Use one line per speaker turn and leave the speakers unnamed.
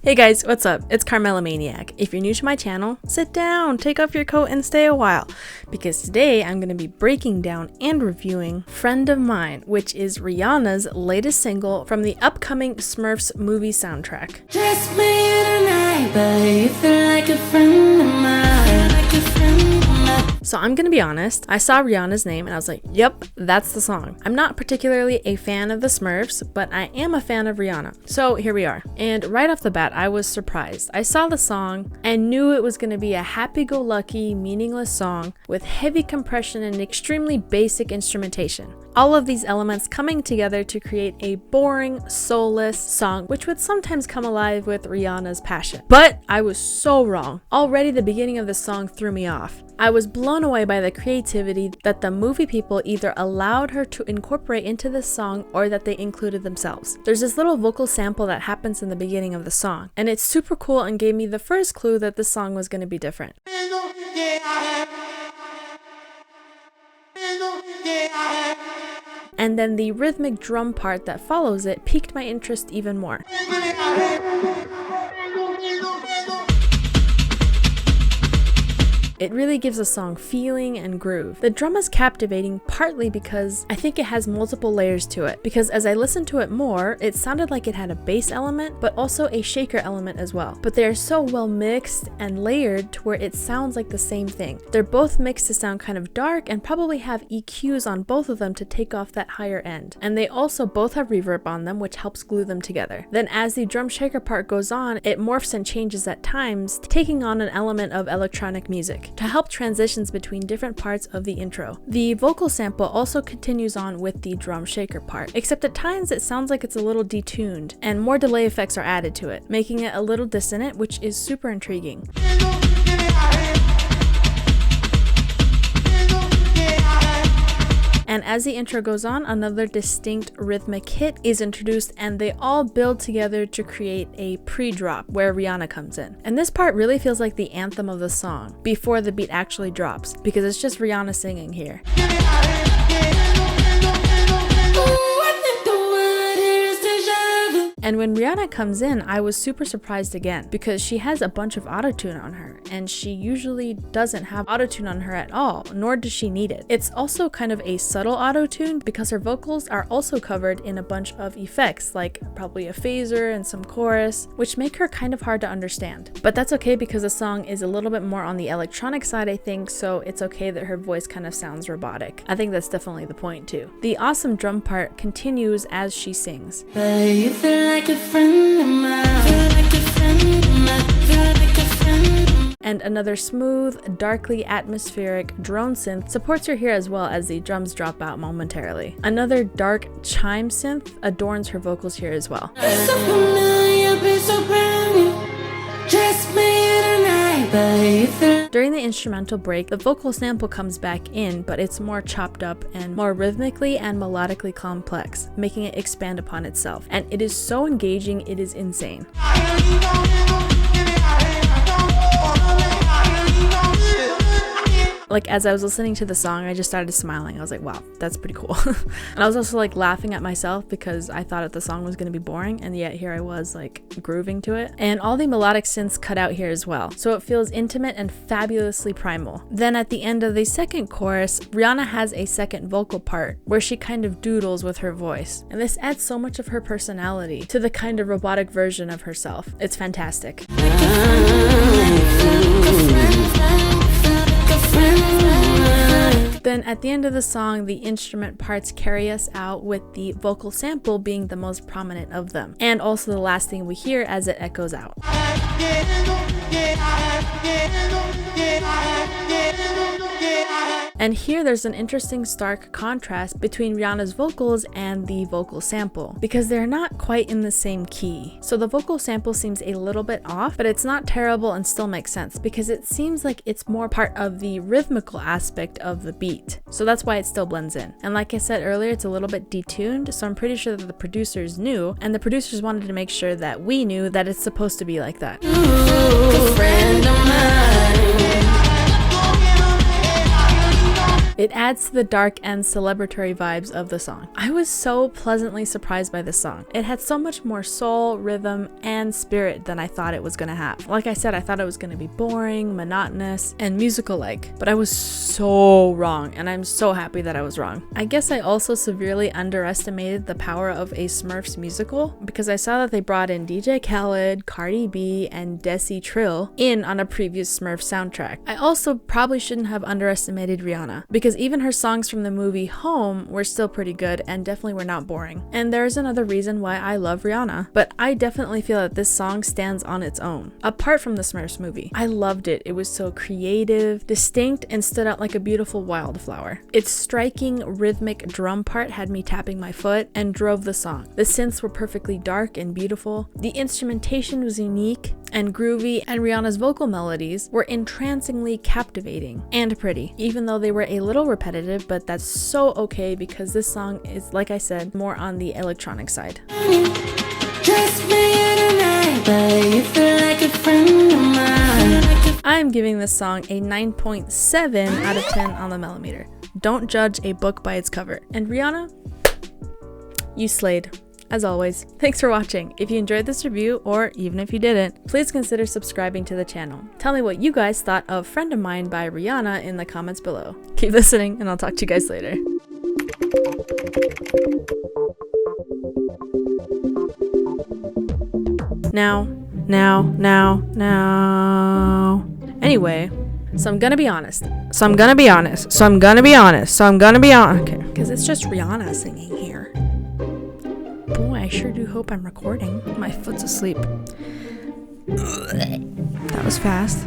Hey guys, what's up? It's Carmela Maniac. If you're new to my channel, sit down, take off your coat and stay a while, because today I'm going to be breaking down and reviewing Friend of Mine, which is Rihanna's latest single from the upcoming SMURFs movie soundtrack.
Just me tonight, but you feel like a friend of mine.
So I'm gonna be honest, I saw Rihanna's name and I was like, yep, that's the song. I'm not particularly a fan of the SMURFs, but I am a fan of Rihanna. So here we are. And right off the bat, I was surprised. I saw the song and knew it was gonna be a happy-go-lucky, meaningless song with heavy compression and extremely basic instrumentation. All of these elements coming together to create a boring, soulless song, which would sometimes come alive with Rihanna's passion. But I was so wrong. Already the beginning of the song threw me off. I was blown away by the creativity that the movie people either allowed her to incorporate into this song or that they included themselves. There's this little vocal sample that happens in the beginning of the song, and it's super cool and gave me the first clue that this song was going to be different. And then the rhythmic drum part that follows it piqued my interest even more. It really gives a song feeling and groove. The drum is captivating partly because I think it has multiple layers to it, because as I listened to it more, it sounded like it had a bass element, but also a shaker element as well. But they are so well mixed and layered to where it sounds like the same thing. They're both mixed to sound kind of dark and probably have EQs on both of them to take off that higher end. And they also both have reverb on them, which helps glue them together. Then as the drum shaker part goes on, it morphs and changes at times, taking on an element of electronic music to help transitions between different parts of the intro. The vocal sample also continues on with the drum shaker part, except at times it sounds like it's a little detuned and more delay effects are added to it, making it a little dissonant, which is super intriguing. And as the intro goes on, another distinct rhythmic hit is introduced and they all build together to create a pre-drop where Rihanna comes in. And this part really feels like the anthem of the song before the beat actually drops, because it's just Rihanna singing here. And when Rihanna comes in, I was super surprised again, because she has a bunch of autotune on her, and she usually doesn't have autotune on her at all, nor does she need it. It's also kind of a subtle autotune because her vocals are also covered in a bunch of effects, like probably a phaser and some chorus, which make her kind of hard to understand. But that's okay because the song is a little bit more on the electronic side, I think, so it's okay that her voice kind of sounds robotic. I think that's definitely the point too. The awesome drum part continues as she sings.
Like a friend of mine. Feel like a friend of mine. Feel like a friend.
And another smooth, darkly atmospheric drone synth supports her here, as well as the drums drop out momentarily. Another dark chime synth adorns her vocals here as well.
So familiar, but so brand new. Just me tonight, but you feel.
During the instrumental break, the vocal sample comes back in, but it's more chopped up and more rhythmically and melodically complex, making it expand upon itself. And it is so engaging, it is insane. Like, as I was listening to the song, I just started smiling. I was like, wow, that's pretty cool. And I was also like laughing at myself because I thought that the song was going to be boring, and yet here I was like grooving to it. And all the melodic synths cut out here as well, so it feels intimate and fabulously primal. Then at the end of the second chorus, Rihanna has a second vocal part where she kind of doodles with her voice. And this adds so much of her personality to the kind of robotic version of herself. It's fantastic. Then at the end of the song, the instrument parts carry us out, with the vocal sample being the most prominent of them, and also the last thing we hear as it echoes out. And here there's an interesting stark contrast between Rihanna's vocals and the vocal sample, because they're not quite in the same key. So the vocal sample seems a little bit off, but it's not terrible and still makes sense, because it seems like it's more part of the rhythmical aspect of the beat. So that's why it still blends in. And like I said earlier, it's a little bit detuned, so I'm pretty sure that the producers knew, and the producers wanted to make sure that we knew that it's supposed to be like that.
Ooh, friend of mine.
It adds to the dark and celebratory vibes of the song. I was so pleasantly surprised by this song. It had so much more soul, rhythm, and spirit than I thought it was gonna have. Like I said, I thought it was gonna be boring, monotonous, and musical-like, but I was so wrong, and I'm so happy that I was wrong. I guess I also severely underestimated the power of a SMURFs musical because I saw that they brought in DJ Khaled, Cardi B, and Desi Trill in on a previous SMURF soundtrack. I also probably shouldn't have underestimated Rihanna because even her songs from the movie Home were still pretty good and definitely were not boring. And there's another reason why I love Rihanna, but I definitely feel that this song stands on its own. Apart from the SMURFs movie, I loved it. It was so creative, distinct, and stood out like a beautiful wildflower. Its striking rhythmic drum part had me tapping my foot and drove the song. The synths were perfectly dark and beautiful. The instrumentation was unique and groovy, and Rihanna's vocal melodies were entrancingly captivating and pretty, even though they were a little repetitive, but that's so okay because this song is, like I said, more on the electronic side.
Dress me in a night, but you feel like a friend of mine.
I'm giving this song a 9.7 out of 10 on the millimeter. Don't judge a book by its cover. And Rihanna, you slayed. As always, thanks for watching. If you enjoyed this review, or even if you didn't, please consider subscribing to the channel. Tell me what you guys thought of Friend of Mine by Rihanna in the comments below. Keep listening, and I'll talk to you guys later. Now. Anyway, so I'm gonna be honest. Okay, because it's just Rihanna singing here. Boy, I sure do hope I'm recording. My foot's asleep. That was fast.